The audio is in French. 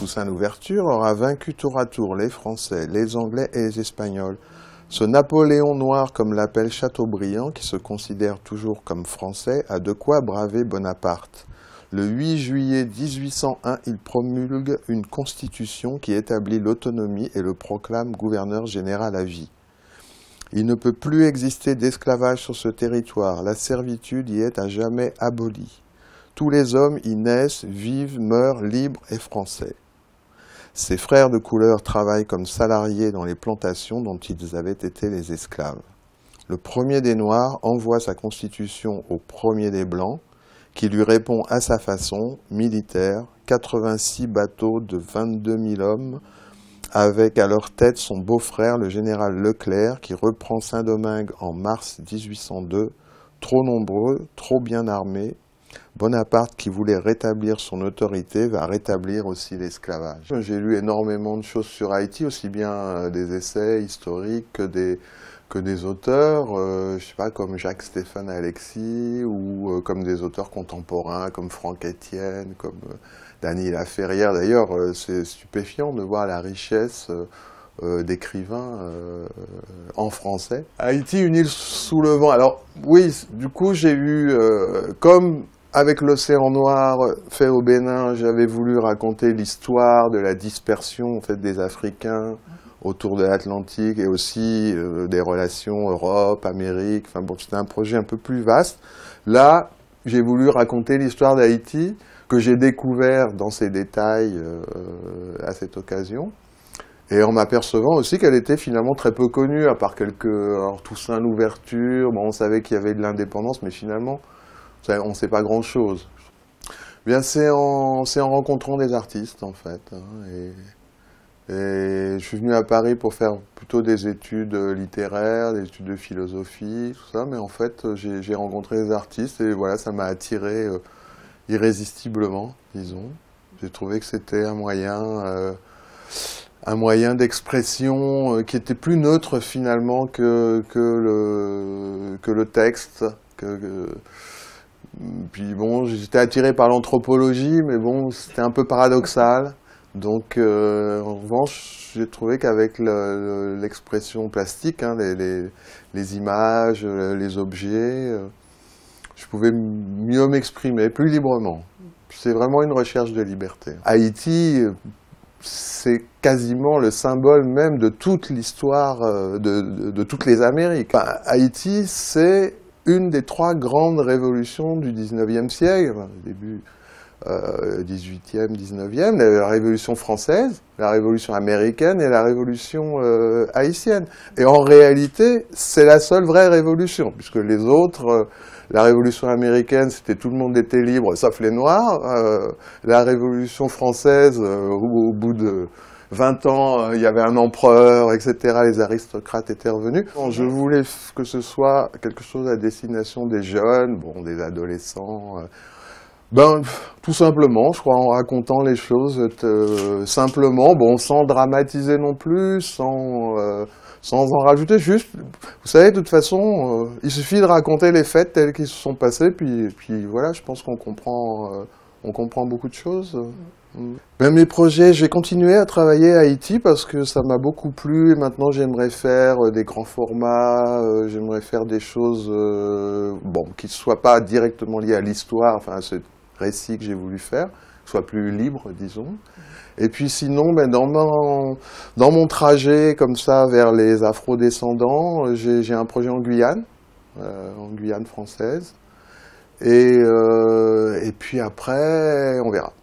Toussaint Louverture aura vaincu tour à tour les Français, les Anglais et les Espagnols. Ce Napoléon noir, comme l'appelle Chateaubriand, qui se considère toujours comme français, a de quoi braver Bonaparte. Le 8 juillet 1801, il promulgue une constitution qui établit l'autonomie et le proclame gouverneur général à vie. Il ne peut plus exister d'esclavage sur ce territoire, la servitude y est à jamais abolie. Tous les hommes y naissent, vivent, meurent libres et français. Ses frères de couleur travaillent comme salariés dans les plantations dont ils avaient été les esclaves. Le premier des Noirs envoie sa constitution au premier des Blancs, qui lui répond à sa façon, militaire, 86 bateaux de 22 000 hommes, avec à leur tête son beau-frère, le général Leclerc, qui reprend Saint-Domingue en mars 1802, trop nombreux, trop bien armés. Bonaparte, qui voulait rétablir son autorité, va rétablir aussi l'esclavage. J'ai lu énormément de choses sur Haïti, aussi bien des essais historiques que des auteurs, je sais pas, comme Jacques-Stéphane Alexis, ou comme des auteurs contemporains, comme Franck Etienne, comme Dany Laferrière. D'ailleurs, c'est stupéfiant de voir la richesse d'écrivains en français. Haïti, une île sous le vent. Alors, oui, du coup, j'ai eu, comme avec l'Océan Noir fait au Bénin, j'avais voulu raconter l'histoire de la dispersion en fait, des Africains autour de l'Atlantique et aussi des relations Europe, Amérique. Enfin bon, c'était un projet un peu plus vaste. Là, j'ai voulu raconter l'histoire d'Haïti que j'ai découvert dans ses détails à cette occasion. Et en m'apercevant aussi qu'elle était finalement très peu connue, à part quelques... Alors, Toussaint Louverture, bon, on savait qu'il y avait de l'indépendance, mais finalement, on ne sait pas grand-chose. Bien, c'est en rencontrant des artistes, en fait. Hein, et je suis venu à Paris pour faire plutôt des études littéraires, des études de philosophie, tout ça, mais en fait, j'ai rencontré des artistes et voilà, ça m'a attiré irrésistiblement, disons. J'ai trouvé que c'était un moyen d'expression qui était plus neutre finalement que le texte. Puis bon, j'étais attiré par l'anthropologie, mais bon, c'était un peu paradoxal. Donc, en revanche, j'ai trouvé qu'avec l'expression plastique, hein, les images, les objets, je pouvais mieux m'exprimer, plus librement. C'est vraiment une recherche de liberté. Haïti, c'est quasiment le symbole même de toute l'histoire de toutes les Amériques. Enfin, Haïti, c'est une des trois grandes révolutions du 19e siècle, début 18e, 19e, la Révolution française, la Révolution américaine et la Révolution haïtienne. Et en réalité, c'est la seule vraie révolution, puisque les autres, la Révolution américaine, c'était tout le monde était libre, sauf les Noirs. La Révolution française, au bout de 20 ans, il y avait un empereur, etc. Les aristocrates étaient revenus. Je voulais que ce soit quelque chose à destination des jeunes, bon, des adolescents. Ben, tout simplement, je crois, en racontant les choses simplement, bon, sans dramatiser non plus, sans en rajouter, juste, vous savez, de toute façon, il suffit de raconter les faits tels qu'ils se sont passés, puis voilà, je pense qu'on comprend beaucoup de choses. Ben, mes projets, je vais continuer à travailler à Haïti parce que ça m'a beaucoup plu et maintenant j'aimerais faire des grands formats, j'aimerais faire des choses bon, qui ne soient pas directement liées à l'histoire, enfin à ce récit que j'ai voulu faire, soit plus libre, disons. Et puis sinon, ben, dans mon trajet comme ça vers les afro-descendants, j'ai un projet en Guyane française. Et puis après, on verra.